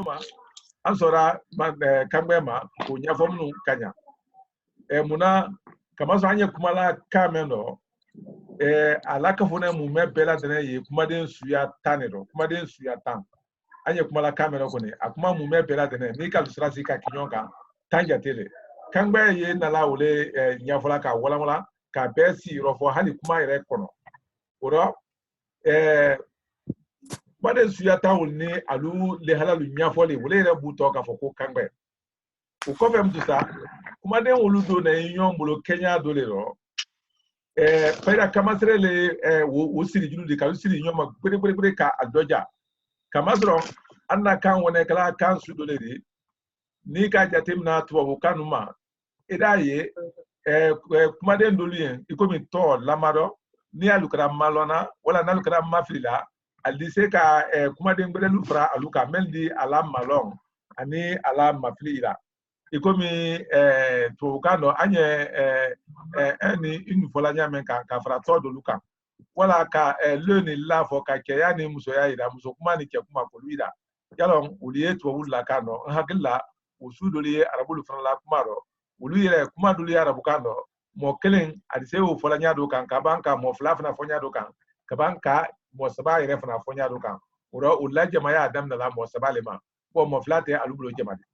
ma ansora kangbe ma ko nyafom nu kanya muna kama so anye kumala kameno alaka fona mu me bela dene ye kumaden suya tanero kumaden suya tan anye kumala kameno ko ne akuma mu me bela dene ni ka lusrasi ka kinyonka tanja tele kangbe ye na la wole nyafola ka wala ka besi rofo hali kuma ire kono oro kumaden suya tan ni alu le halalu nyafole wole ire buto ka foko kangbe ukofe mtusa kumaden woludo na inyon bulo Kenya dolero faida kamasere le wo siri julu de ka siri nyoma gbere ka adoja kamasro anna kan wona kala kan sudoleri ni ka jatem na tuwa kanuma edaye kumaden dolien ikomi to lamaro ni alukara malona wala nalukara mafrila aldise ka kumaden gbere lufra aluka meldi ala malon ani ala mafrila ikomi tuwukano anye eni inufola nyamen ka frato do luka wala ka leni lafo ka keyani muso ya ida muso kuma ni ke kuma ko luida yalon uliye tuwula kano hakilla usudoliye arabulu fana kumaro uluyere kuma doliye arabu kano mo kelen adise u fola nyado kan ka banka mo flafna fonya do kan ka banka mo saba ire fana fonya do kan uro ulaje maya adam na la mo saba lema ko mo flate alubulo jemade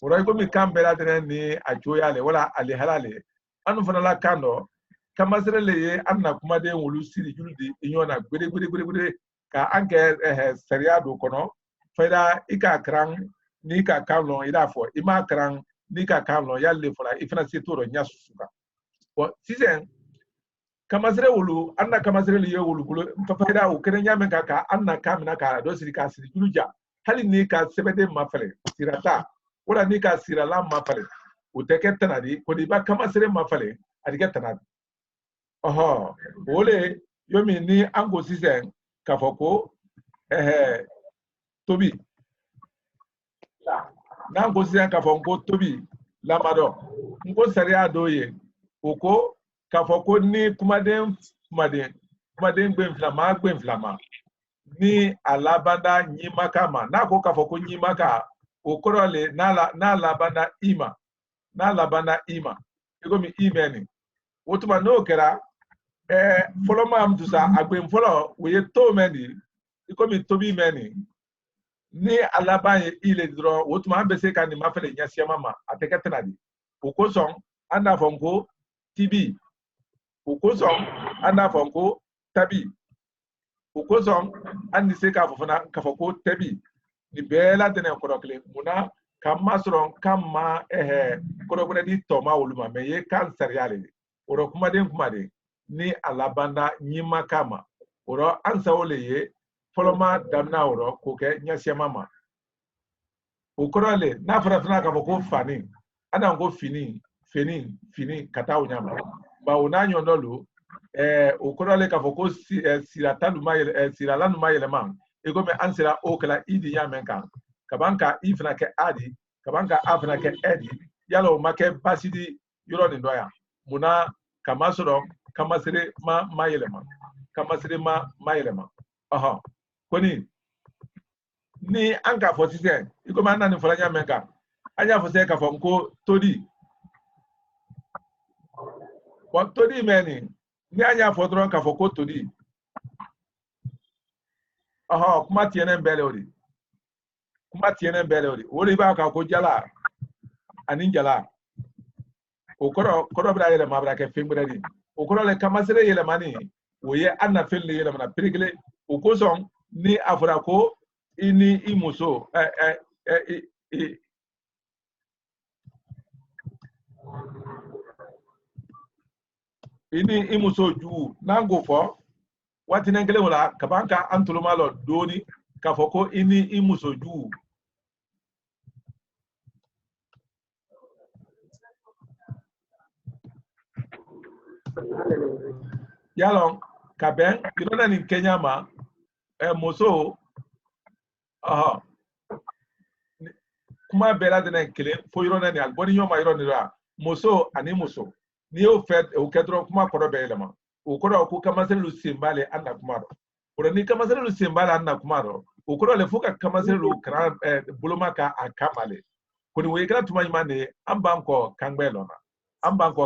uro ikomi kambela tene ni ajoyale wala ali halale anu fana la kando kamasere le ye anna kuma de wulu siri juludi inyona gbere ka anke seria do kono faida ika krang ni ka kanlo ida fo ima krang ni ka kanlo yalle fola ifana sitoro nyasusuka o sisen kamasere wulu anna kamasere le ye wulu bulo faida o kene nyame ka anna kamina ka do siri ka siri juluja hali ni ka sebede mafale sirata wala ni ka sirala mafale uteke tanadi ko di ba kamasere mafale adike tanadi oho ole yomi ni ango sisen kafoko tobi na ango sisen kafoko tobi lamado ngo saria doye oko kafoko ni kumaden gbenflama ni alabanda nyimaka na ko kafoko nyimaka okorole na labanda ima ikomi imeni wotuma no kera follow mam to sa agbe follow we to many ikomi tobi many ni alabanye ile dro wotuma ambese kan ni mafele nyasia mama ateketenadi okoson anda fonko tibi okoson anda fonko tabi okoson andi se ka fofana ka foko tabi ni bela tene korokle muna kamasron kama korokle di toma woluma meye kan seriale oro kumade ni alabanda nyima kama oro ansa oleye foloma damna oro koke nyasia mama ukorale na farafina ka foko fani ana ngo fini kata unyama ba unanyo ndolu ukorale ka foko siratanu mayele siralanu mayele man egome ansira okala idi yamenka kabanka ifna ke adi kabanka afna ke edi yalo make basidi yoro ni ndoya muna kamasoro kamasire mayelema aha koni ni anka fotise iko manna ni folanya menka anya fose ka fonko todi wa todi meni ni anya fodron ka foko todi aha kuma tiene mbele ori ba ka ko jala anin jala okoro bra yele mabra ke fimbredi okoro le kamasere yele mani oye anna felle yele mana pirikle okoson ni afra ko ini imuso ini imuso ju nango fo wati nengele wala kabanka antulumalo doni kafoko ini imuso ju yalong kaben irona ni Kenya ma moso aha kuma bela de nkele fo irona ni alboni nyoma irona ra moso ani moso ni o fet o kedro kuma koro be elema o koro ku kamasel lu simbale anda kumaro oro ni kamasel lu simbale anda kumaro ukoro le fuka kamase lu kra buloma ka akamale kuni we kra tuma imane ambanko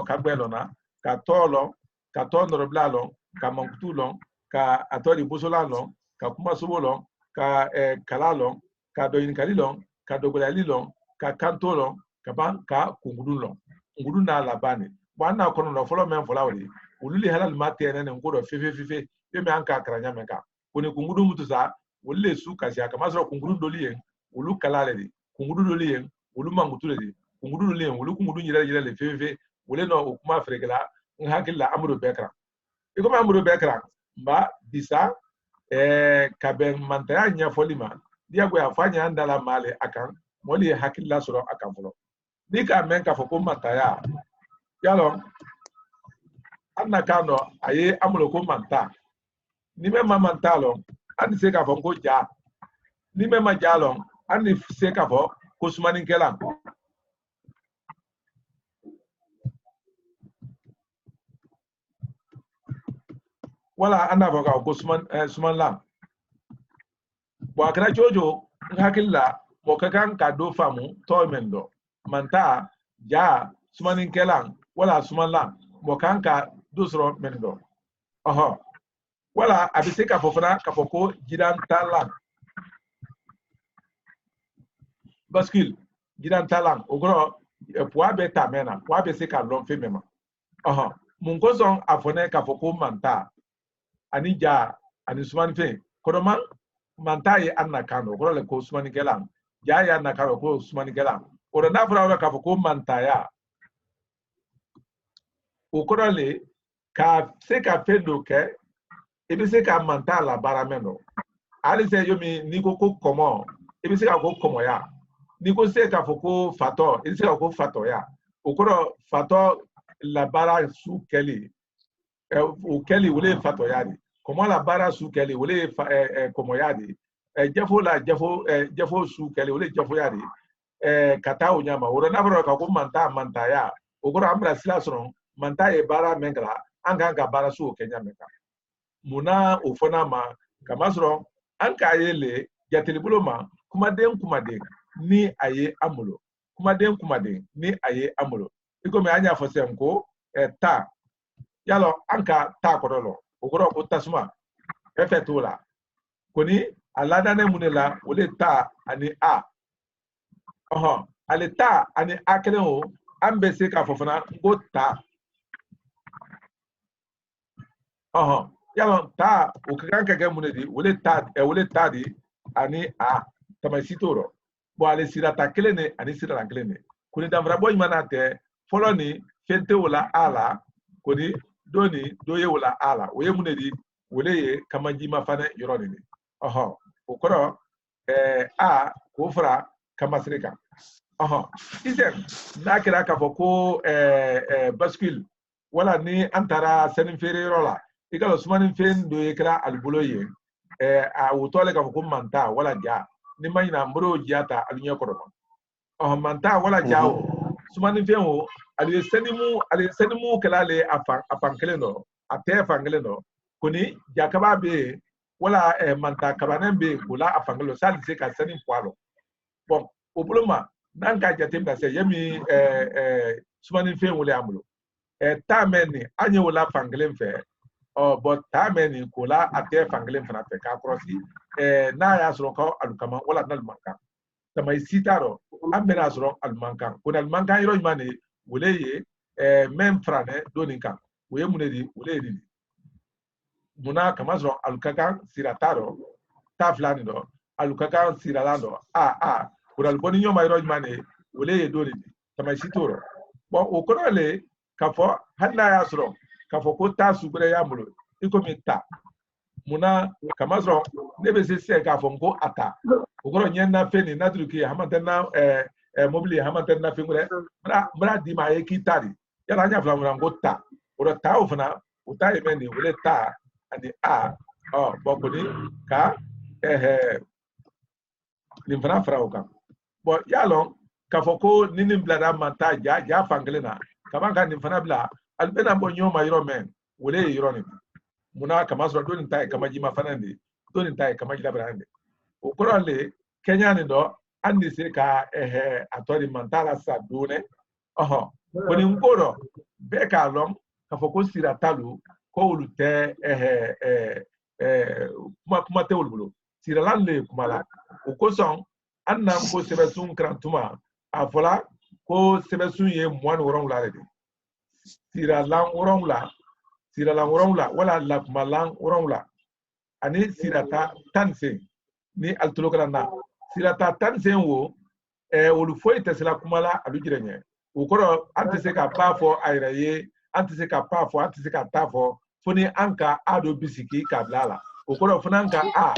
kangbelona ka tolo ka tonoro blalo ka mankutulo ka atori busolalo ka kuma sobolo ka kalalo ka doyin kalilo ka dogolalilo ka kantolo ka ban ka kungudullo nguduna labani bwana kono no folo men folawli ululi halal matene ne ngodo fefe yeme anka kranya menka kuni kungudu mutusa wolle su kasia kama soro kungudu doliyen ulu kalale di kungudu doliyen ulu mangutule di kungudu doliyen ulu kungudu nyira le fefe wole no okuma fregela ngakilla amuru bekra ikoma amuru bekra mba bisa kaben mantaya nya folima dia go afanya andala male akan moli hakilla soro akan folo dika menka foko mantaya yalo anna kano aye amuru ko manta ni me manta lo ani se ka fo ko ja ni me ma ja lo ani se ka fo ko sumani kela wala ana fo ka ko suman la bo akra jojo hakilla mo ka kan ka do famu to mendo manta ja sumani kela wala suman la mo kan ka do soro mendo oho wala abise ka fofana ka foko gidan talan baskil gidan talan ogoro poa beta mena poa be se ka lon fe mema aha mun ko son afone ka foko manta ani ja ani suman fe kodoman manta ye anna kano ogoro le ko suman gelan ja ya anna kano ko suman gelan oro na fura ka foko manta ya ogoro le ka se ka fe do ke ebi se ka manta la barameno ali se yomi niko ko komo ebi se ka ko komo ya niko se ka foko fato ebi se ka ko fato ya okoro fato la bara su keli o keli wole fato ya di komo la bara su keli wole komo ya di jefo su keli wole jefo ya di kata o nyama woro na bro ka ko manta ya okoro ambra sila sono manta e bara mengla anga bara su o kenya meka muna ofona ma kamasro anka yele jatelibulo ma kumaden ni aye amulo kumaden ni aye amulo iko me anya fosem ko ta yalo anka ta kodolo ogoro ko tasuma efetula koni alada ne munela wole ta ani a oho ale ta ani akele o ambese ka fofona go ta oho yalo ta ukikanka ke munedi wole ta di ani a tamasitoro bo ale sirata kelene ani sirata kelene kuni damra boy manate foloni fente wala ala kuni doni doye wala ala oye munedi wole ye kamanji mafane yoroni ni oho ukoro a kofra kamasrika oho isen nakira ka foko bascule wala ni antara senin fere rola ikalo sumanin fen do yekra albuloye a wutole ka foko manta wala ja ni mayina mbro jiata alunya koroma manta wala jao sumanin fen o ali senimu kala le afankele no ate fangele no koni jakaba be wala manta kabanen be kula afangelo salise ka senin poalo bon obloma nanka jatemda se yemi sumanin fen wole amulo tameni anye wala fangelen fe but tameni kula ate fangelen fana fe ka krosi na ya soro ka alukama wala nal manka tamay sitaro amena soro almanka ko almanka yiro mane wole ye même frane doninka woye munedi wole ni muna kama soro alukaka sirataro ta flani do alukaka siralando ko alboni nyoma yiro mane wole ye donini tamay sitoro bon o konole kafo hanna ya soro kafo ko ta sugure ya mulo iko mita muna kamazro nebe se kafo ngo ata ogoro nyenna feni nadruki hamantenna mobili hamantenna fingure mra di ma ekitari yala nya flamura ngo ta oro ta ofna uta yemeni wole ta ani a bokoni ka ni fana fara oka bo yalo kafo ko nini blada manta ja fanglena kamanga ni fana bla albena bo nyoma yiro men wole yiro ni muna kama so do ni tai kama jima fanande do ni tai kama jila brande o korole Kenya ni do andi se ka atori mantala sa dune koni ngoro be ka lom ka foko sira talu ko ulute kuma te ulbulo sira lalle kuma la o ko son anna ko sebesun krantuma afola ko sebesun ye moan woron la de sira lan woron la wala la kuma lan woron la ani sirata tanse ni altulokrana sirata tanse wo olu foi tesla kumala alu jirenye ukoro antise ka pafo ayraye antise ka pafo antise ka tafo foni anka ado bisiki ka blala ukoro funanka a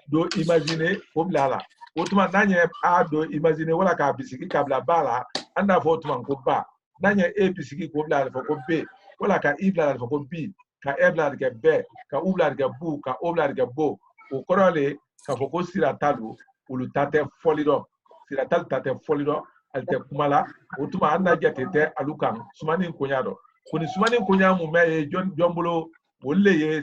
do imagine ko blala otuma nanye a do imagine wala ka bisiki ka blala anda fo otuma ko ba nanye e bisiki ko blala fo ko b wala ka i blala fo ko b ka e blala ke b ka u blala ke bu ka o blala ke bo ukoro le ka fo ko siratalu ulu tate folido siratal tate folido alte kumala utuma anda jatete alukan sumani konyado kuni sumani konyamu me jombolo wolle ye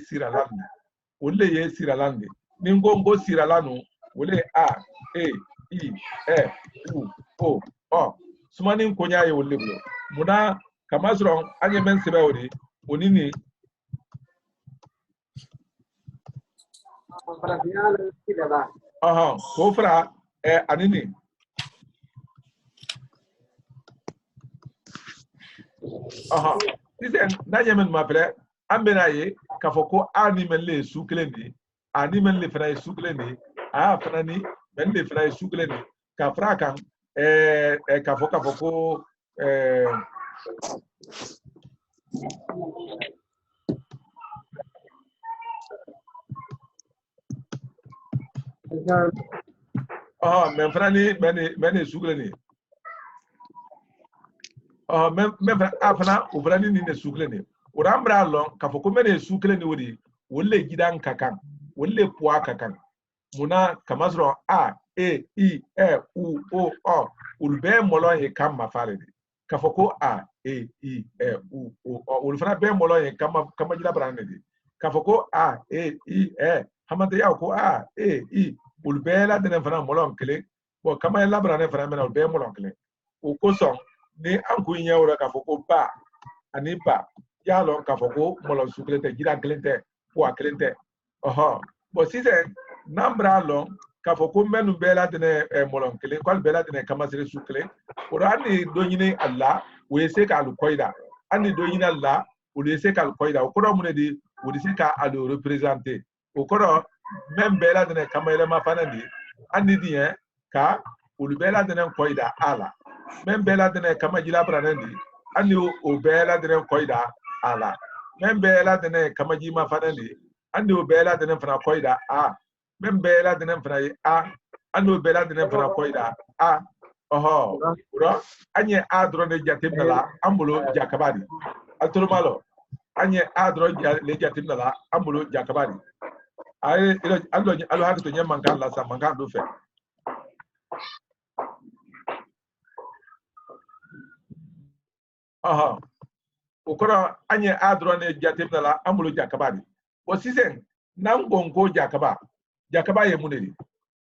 siralande ningo siralanu wolle a e i e u o o sumani konyaye wolle blo muna kamasron anye men sebewori onini kofra anini disen najemen mapre ambenaye kafoko animen le suklendi animen le fra suklendi a frani men le fra suklendi ka frakan kafoko men frani men suklendi men afana ubrani ni ne suklendi urambra lon kafoko men suklendi wodi wolle gidan kakan wolle puwa kakan muna kamasro a e i e u o o ulbe molon he kam mafaledi kafoko a e i e u o ulfana be molon he kama jila brandedi kafoko a e i e hamante ya ko a e i ulbe la denen fana molon kele bo kama la brane fana mena ulbe molon kele o ko son ni anku nyawra kafoko ba ani ba ya lon kafoko molon suklete gidan klente po aklente bo si c'est nambra long kafoko menu bela dene molon kele kwal bela dene kamasire sukle orani donyine alla wese ka alukoida ani donyine alla wese ka alukoida okoro munedi wese ka alu representer okoro même bela dene kamayele mafanandi ani dien ka ulu bela dene koida ala même bela dene kamajila branandi ani o bela dene koida ala même bela dene kamaji mafanandi ani o bela dene fana koida a même bela denen fana a ando bela denen fana koida a uro anye a dro ne jatim la ambulo jakabadi altoro malo anye a dro le jatim la ambulo jakabadi ay alo hakto nyam mankan la sa mankan do fe ukora anye a dro ne jatim la ambulo jakabadi o sisen nan gongo jakaba ye muneli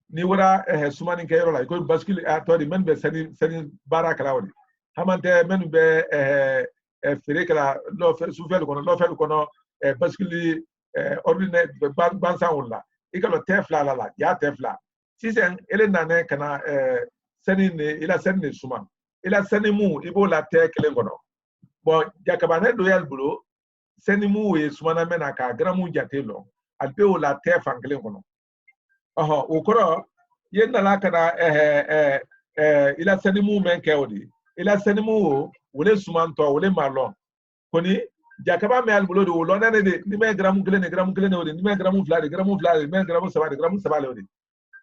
ni wara sumani ke yoro la ko bascule atori men be sani baraka lawdi hamante men be fere kala lo fer soufel kono bascule ordinaire ban sanwula ikalo tefla la ya tefla sisen ele nane kana sani ne ila sani ne suma ila sani mu ibo la te kelen kono bon jakaba ne do yal bulo sani mu e sumana mena ka gramu jatelo alpe o la te fankelen kono ukoro yenda la kana ila sanimu men kewdi ila sanimu wole sumanto wole malon koni jakaba me albulo do lo nane de ni me gramu kele wodi ni me gramu flade me gramu sabade wodi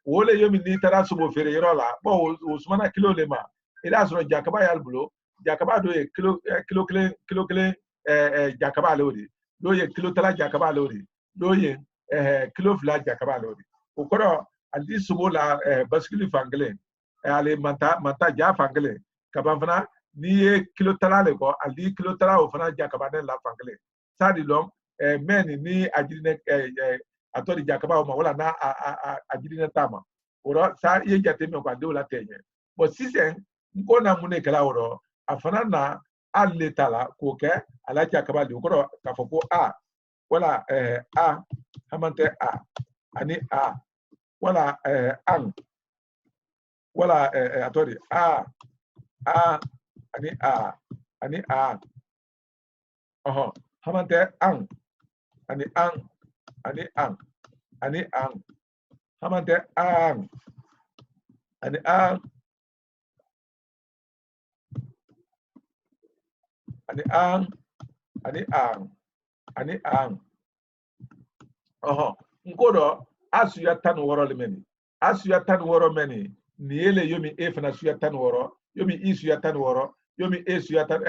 wole yomi ni tara subo fere yola bo usmana kilo le ma ila so jakaba ya albulo jakaba do e kilo kele jakaba le wodi do ye kilo tara jakaba le wodi do ye kilo flade jakaba le wodi ukoro andi subo la bascule fangle ale manta ja fangle kabanfana ni ye kilo tala le ko andi kilo tala o fana ja kabane la fangle sadi lom men ni ajirine atori jakaba o ma wala na ajirine tama oro sa ye jate me kwa de wala tenye bo sisen nko na mune kala oro afana na aletala ko ke ala jakaba de ko ka foko a wala a hamante a ani a wala an wala atori a ani a hamante an ani an hamante an ani an nkodo asuya tan woro lemeni asuya tan woro meni niele yomi e fana suya tan woro yomi i suya tan woro yomi e suya tan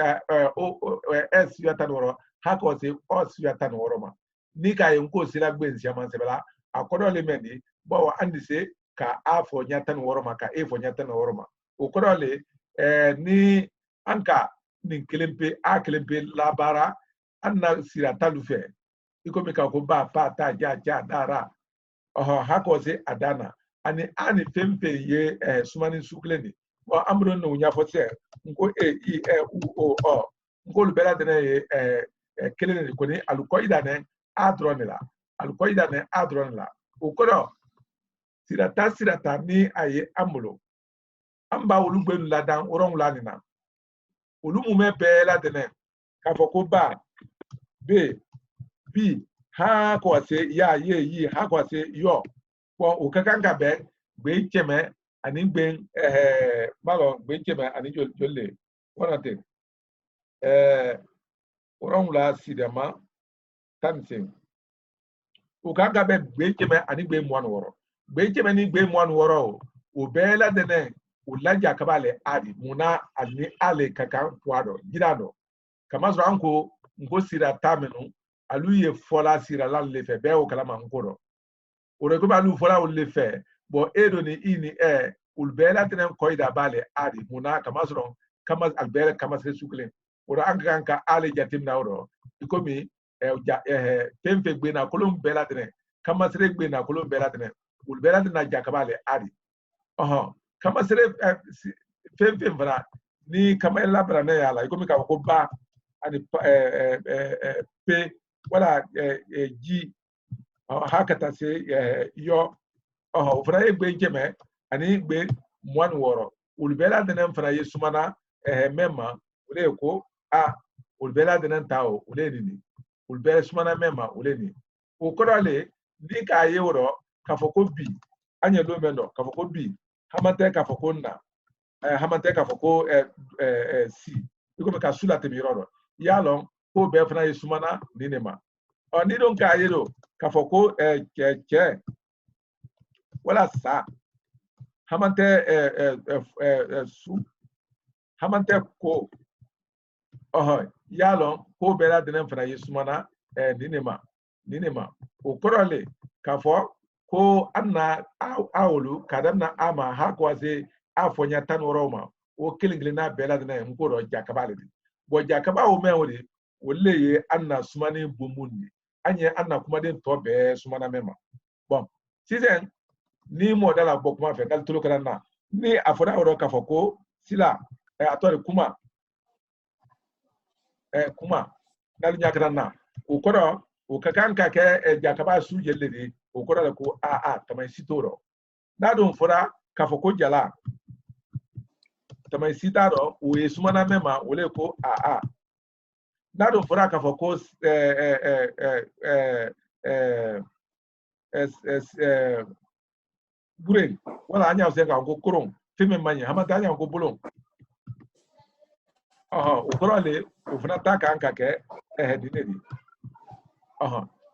s suya tan woro hako se o suya tan woro ma ni ka nko sila gbensi aman sebela akodo lemeni bo andi se ka a fo nyatan woro ma ka e fo nyatan woro ma okodo le ni anka nin kelempe a kelempe labara anna sira talu fe iko mi ka ko ba pa ta ja dara hako se adana ani fempe ye sumani sukleni wa amro no nya fo se nko i u o nko lu bela dene ye kelene ko ni alukoida ne adronela ukoro sirata ni aye amulo amba ulugbenu ladan orong lanina ulumume bela dene ka fo ko ba be bi ha ko se ya ye yi ha ko se yo ko ukakanga be gbe cheme ani gbe malo gbe cheme ani jolle wonate orong la sidama tansin ukanga be gbe cheme ani gbe mo anworo gbe cheme ni gbe mo anworo o bela dene ulaja kabale adi muna ani ale kaka kwado girado kama so anko ngo sira tamenu aluye fola sira la le fe be o kala mankoro ore ko balu fola o le fe bo edo ni ini ulbela tenen koida bale adi muna kama so kama albele kama se sukle ora anka ale jatim na oro ikomi temfe gbe na kolum bela tenen kama sere gbe na kolum bela tenen ulbela tenen jakabale adi kama sere temfe vra ni kama labra na yala ikomi ka ko ba ani pe wala ji hakata se yo fana ye gbe jeme ani gbe mwan woro ulbela denen fana ye sumana mema ule ko ulbela denen tao ule ni ulbela sumana mema ule ni ukorale ni ka ye woro ka foko bi anya do mendo ka foko bi hamante ka foko na hamante ka foko si iko me ka sula te miroro yalon ko be fana ye sumana ni ne ma ni don ka ye do ka foko che wala sa hamante su hamante ko yalon ko bela denen fana yisumana ninema o korole kafo ko anna awulu kadanna ama hakwaze afonya tanworoma o kilingilina bela denen ngoro jakabale bo jakaba o menwori wolle anna sumani bumundi anye anna kuma den to be sumana mema bon sizen ni modala bo kuma fe dal tulu kana ni afora oro kafoko sila atore kuma dal nyakana na ukoro ukakanka ke jakaba su jelle ukoro la ko tamay sitoro dadon fora kafoko jala tamay sitaro o yesumana mema ole ko dadon fora kafoko bureng wala anya usenga ngo kurung fime manya hamata anya ngo bulong ukorole ufuna taka anka ke dinedi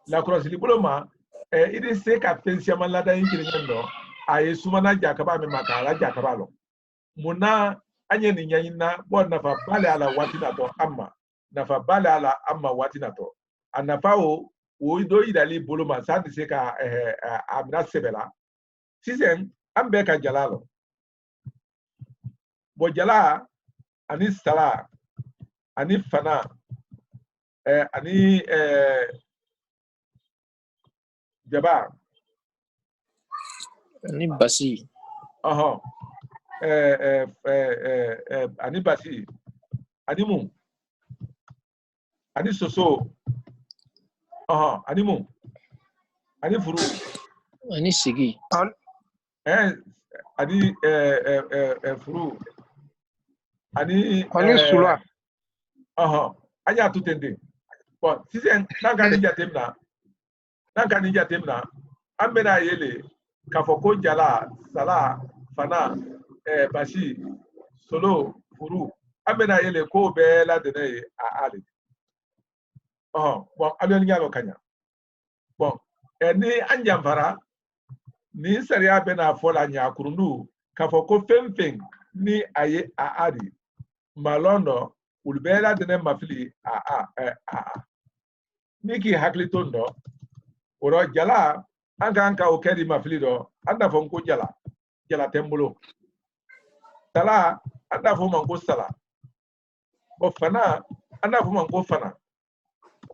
la cross libuloma idi se captain siama lada yinkiri ngendo aye sumana jakaba me makala jakaba lo muna anye ni nyanyina bon nafa bale ala watina to amma nafa bale ala amma watina to anafa o do idali buloma sadi se ka amna sebela sizen ambe ka jalalo bo jala ani sala ani fana ani jaba ani basi ani basi ani mu ani soso ani mu ani furu ani sigi ani furu ani sula anya tutende bon si c'est nangani jatemna amena yele kafoko jala sala fana basi solo furu amena yele ko be la dene ali bon alon ngalo kanya bon ni anjamfara ni sariya bena fola nya kurundu kafoko femfeng ni aye ali malondo ulbela dene mafili niki haklito ndo oro jala anka o kedi mafili do anda fon ko jala tembulo sala anda fon man ko sala bo fana anda fon man ko fana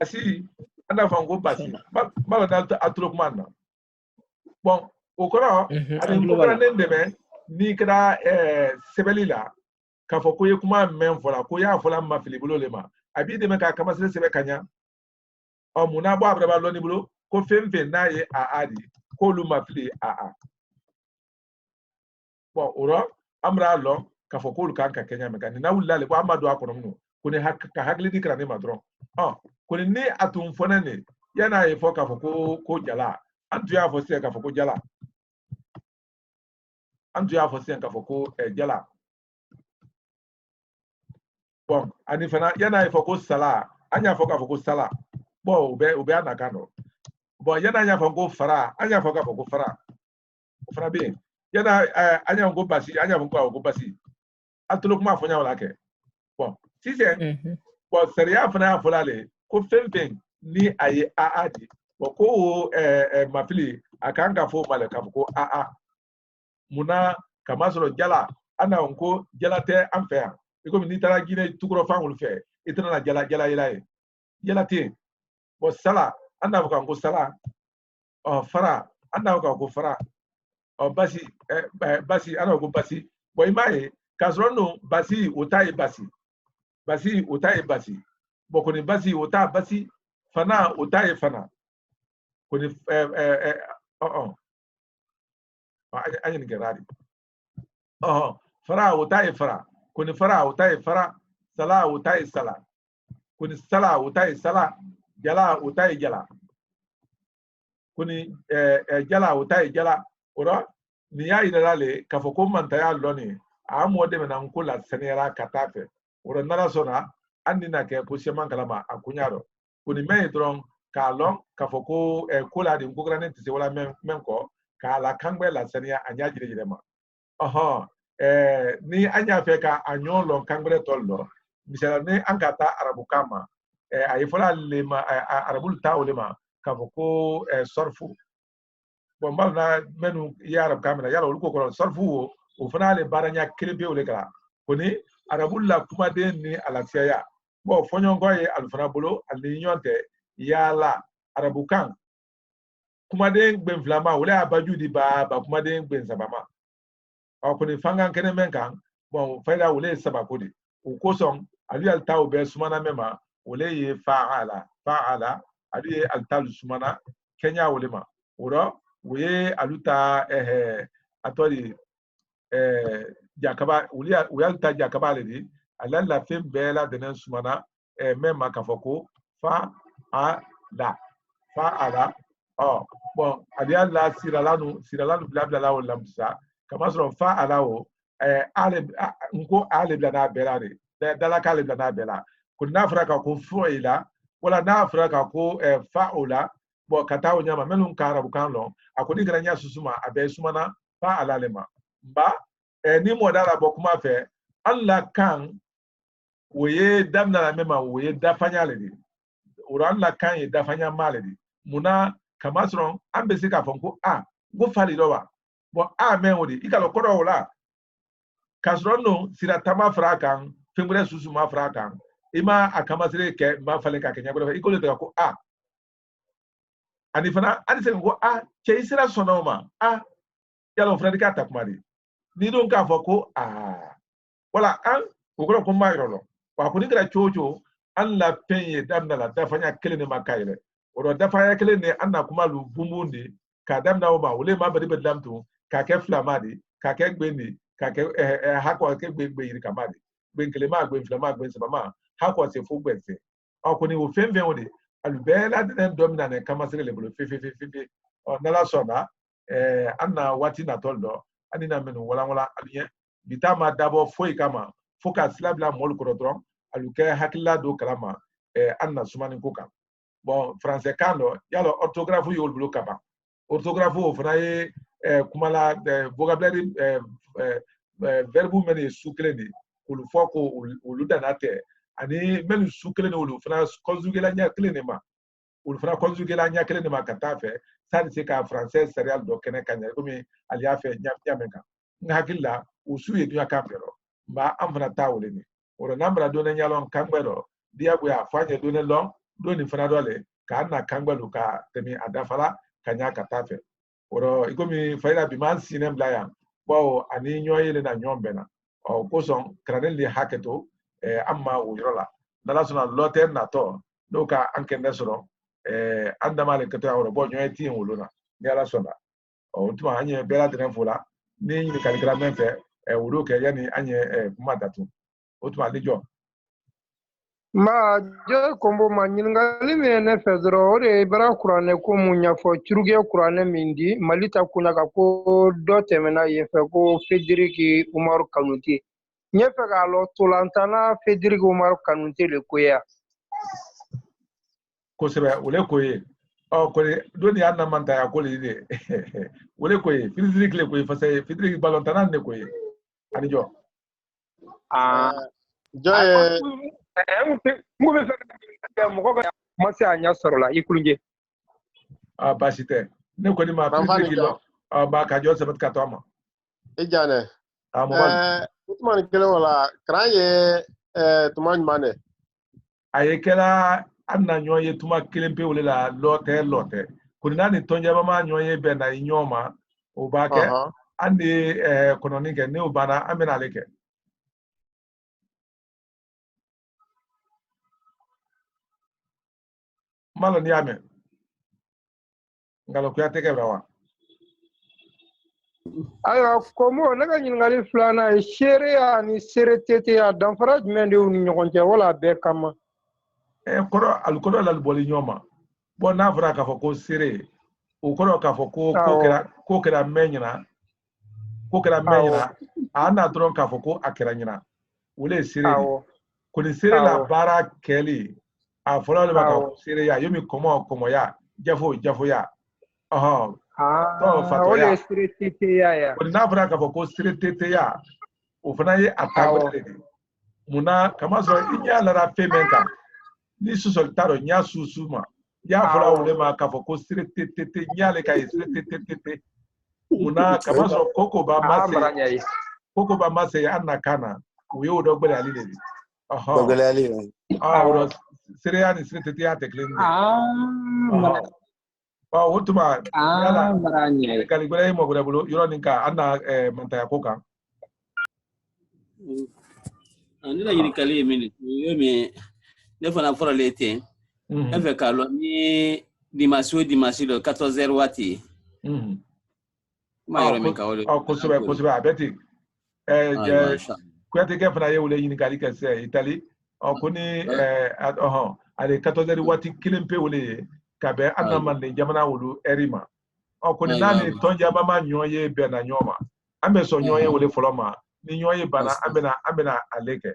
basi anda fon ko basi bala dal atrok manna bon o koro ani ko kora ndeme ni kra sebelila ka fo ko yekuma men fola ko ya fola mafili bulo lema abi de me ka kamasele sebe kanya o muna bo abraba lo ni bulo ko femfe na ye adi ko lu mafili bon oro amra lo ka fo ko lu kan ka kenya me kan na wulale bo amado akono no ko ne ka hagli di krane madron ko ne atum fona ne yana ye fo ka fo ko jala antu ya fo se ka fo ko jala antu ya fo se ka fo ko jala bon ani fana yana ye fo ko sala anya fo ka fo ko sala bon ube anaka no bon yana anya fo ko fara anya fo ka fo ko fara fara bien yana anya ngo basi anya fo ko basi atolo kuma fo nya wala ke bon si c'est bon seria fana fo lale ko femfen ni aye aadi bon ko mafili akanga fo male ka ko muna kama soro jala ana onko jala te amfea iko ni tara gine tukuro fa wul fe itana na jala ilaye jala te bo sala anda ko sala fara anda ko fara basi ana ko basi bo imaye kasrono basi utai basi bo ko ni basi uta basi fana utai fana ko ni anya ni geradi fara utai fara ko ni fara utai fara sala utai sala ko ni sala utai sala jala utai jala kuni jala utai jala ora ni ya idalale kafoko mantaya loni amode menan kula senera katafe ora nara sona andina ke posema kalama akunyaro kuni me dron kalon kafoko kula di ngograne tise wala menko kala kangbe la senia anya jirejirema ni anya feka anyolo kangbre tollo misala ni ankata arabu kama ayifola lema arabul tawlema kafoko sorfu bon malna menu yarab kamera yala uluko ko sorfu o fana le baranya krebe o le kala koni arabul la kuma de ni alaksiya bon fonyo ngoye alfana bolo alinyonte yala arabukan kuma de gben flama wala abaju di ba kuma de gben sabama o koni fangan kene menkan bon faida wala sabakodi o koson ali altaw be sumana mema wala ye fa'ala ali altaw sumana kenya wala ma oro we aluta atori jakaba we aluta jakaba ledi alalla fem bela denen sumana mema kafoko fa'ala bon ali alla siralanu blabla la wala msa kama soro fa'ala o nko ale blana belare dala kale blana bela kunna fraka ko fuila wala na fraka ko fa'ula bo katawo nyama melun karabu kanlo akoni granya susuma abe sumana fa alalema ba ni modala bo kuma fe alla kan woye damna la mema woye dafanya ledi ora alla kan ye dafanya maledi muna kamasron ambesi ka fonko go fali dowa bo men wodi ikalo kodo wala kasron no sira tama frakan fengure susuma frakan ima akamasire ke ma fale ka kenya bo ikolo te ko ani fana ani se ko che isira sonoma yalo fredi ka takumari ni don ka foko wala an ko ko ma yoro wa ko ni kra chocho an la penye damna la dafanya kele ne makaile oro dafanya kele ne anna kuma lu bumbundi ka damna o ma wole ma bari bedlam to ka ke flamadi ka ke gbendi ka ke hakwa ke gbe yiri kamadi gbenkele ma gbe flama gbe sama ha ko se fo gbense ko ni o femve o de alubela den domina ne kama sele le bolo fe o nala sona anna wati na toldo anina menu wala aliye bitama dabo foi kama foka slabla mol ko dron aluke hakilla do kalama anna sumani koka bon français kando yalo orthographe yol bolo kaba orthographe o fraye kumala vocabulaire verbe meni sukleni ulu foko ulu danate ani menu sukleni ulu fana conjuguer la nya klenema ulu fana conjuguer la nya klenema katafe ça c'est ka français céréal do kene kanya komi aliya fe nyamenka ngakilla usuye duya kambero ba amfana tawle ni oro nambra do na nyalon kambero dia bu ya fanye do ne long do ni fana dole ka na kambelo ka temi adafala kanya katafe oro ikomi faida bi man sinem laya bo ani nyoyele na nyombena o koson kraneli haketo amma urola dala sona loter na to do ka ankende soro andama le keto oro bo nyoyti wuluna yala sona o tuma anye bela dren fola ni ni kalikra menfe wuro ke yani anye kuma datu o tuma lijo ma je kombo ma nyingali me ne fedro ore bara kurane ko munya fo churuge kurane mindi malita kuna ka ko do temena ye fe ko Federici Umar Kanuti nye fe ga lo tulantana Federici Umar Kanuti le koya ko sebe wole koye ko do ni anna manta ya ko le de wole koye Federici le koye fa say Federici balontana ne koye ani jo joye mu be fe mo ko ma se anya soro la ikulunje basite ne ko ni ma Federici lo ba ka jo sabat ka to ma ejane mo utman kele wala kranye tuman mane ayekela anna nyoye tuma kelempe wole la lote kunina ni tonja mama nyoye be na nyoma o ba ke andi kononi ke ne o bana amena leke malo ni ame ngalo kuya teke brawa ayo komo naga nyingali flana shere ya ni seretete ya danfara jumende uni nyokonje wala be kama koro alkodo la boli nyoma bo na vra ka foko sere o koro ka foko ko kera menyina ana dron ka foko akera nyina wole sere ko ni sere la bara keli a fola le ka sere ya yomi komo ya jafo ya to fato ya seretete ya ko na vra ka foko seretete ya o fana ye atago de muna kama so inya la ra femenka ni susoltaro nya susuma ya fola wole ma ka foko seretete nya le ka seretete muna kama so koko ba mase ya anna kana uyo do gbele ali le dogbele ali oro sereya ni seretete ya teklende wotuma yala maranya kaligula mo gura bulo yoro ninka anna manta ya koka ani la yiri kali minute yomi ne fana fora lete efe kalo ni dimanche le 14h wati ma yoro min ka wole ko sobe abeti kwete ke fana ye wole yini kali ke se Italie ko ni ale 14h wati kilempe wole ka be anna mande jamana wolu erima ko ni nani tonja mama nyoye be na nyoma ambe so nyoye wole foloma ni nyoye bana ambena aleke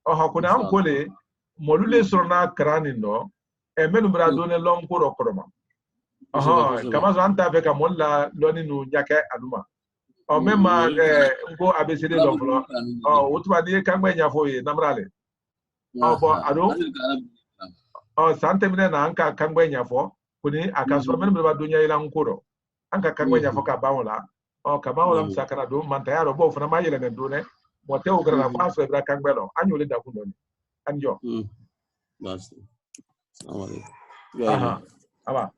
ko na ankole molule sorna krani no menu bra done long ko rokoroma kama zo anta fe ka molla loni nu nyake aduma mema ngo abcd lo flo utuma ni kangbe nyafo ye namrale bo ado sante mine na anka kangbe nyafo kuni akaso menu bra dunya ila nkoro anka kangbe nyafo ka bawola ka bawola msakara do mantayaro bo funa mayele ne done mote o grana faso bra kangbelo anyole da kundoni anjo basta aba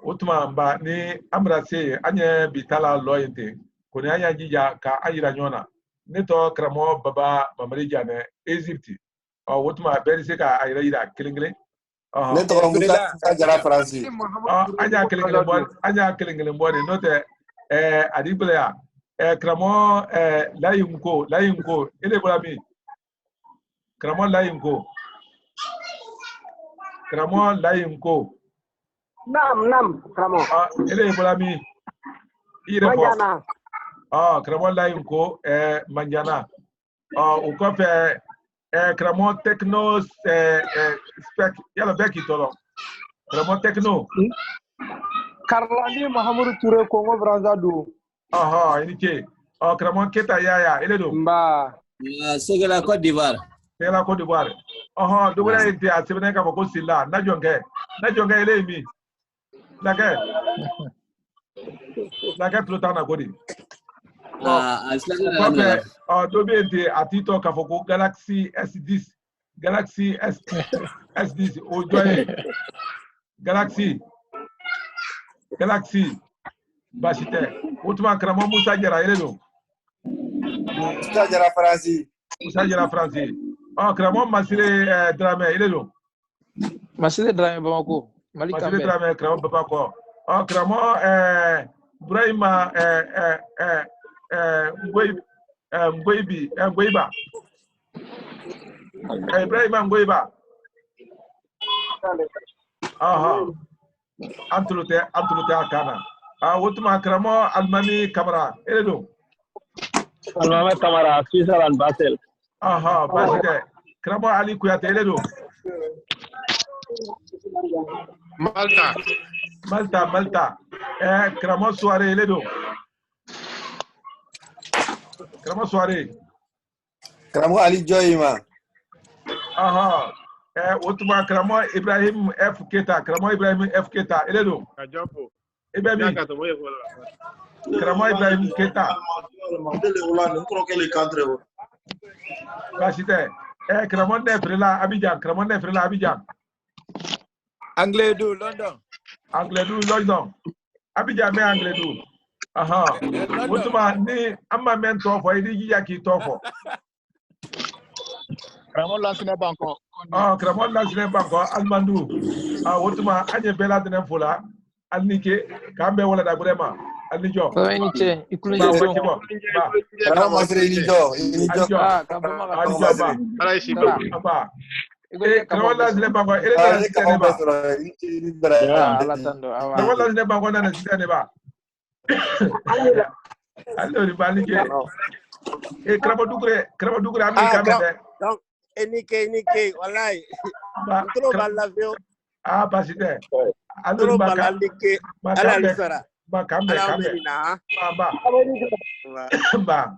utuma mba ni amrase anye bitala loyente ko ne anya jija ka ayira nyona ne to kramo baba mamari jane Egypt o wotuma beri se ka ayira ira kilingile ne to Musa Jara France anya kilingile bo ne note adibla kramo layimko ile bolami kramo layimko Nam, kramo. Ele bolami ire Manjana. Kramo layimko manjana uko fe kramo techno spec yala beki tolo kramo techno Karlandi Mahamadou Touré Congo Brazzaville. Inike kramo keta yaya ele do Mba. Segala Côte d'Ivoire. Segala Côte d'Ivoire. Do wala inte asibene ka ko sila na jonge ele mi. Lake plutana kodi. Do be inte atito ka foko Galaxy S10 Galaxy S10 ojoye Galaxy bashite utuma kramo Musa Jara ele do Musa Jara France kramo Masile Drame ele do Masile Drame Bamako Malika Masile Drame kramo Bamako kramo Brahima Ngweiba Ibrahima Ngweiba Antulute akana wotuma kramo Almami Kamara ele do Almami Kamara Switzerland Basel bashite kramo Ali Kuyate ele do Malta kramo Soare ele do kramo Ali Joyima wotuma kramo Ibrahim F Keta ele do Ibrahim kramo Ibrahim Keta bashite kramo Nefrela Abidjan Anglais du London Abidjan me Anglais du wotuma ni amma mento fo idi jiya ki tofo Kramo Lansine Banko Almandu wotuma anye bela dene fula alnike kambe wala da burema alnijo Inite ikuluje kramo Masre Inijo kramo Lansine Banko ele kramo Lansine Banko na sitane ba allora balike kramo dugre ami kambe donc enike wallahi trop balavio basite trop balalike ala lisara ba kambe ba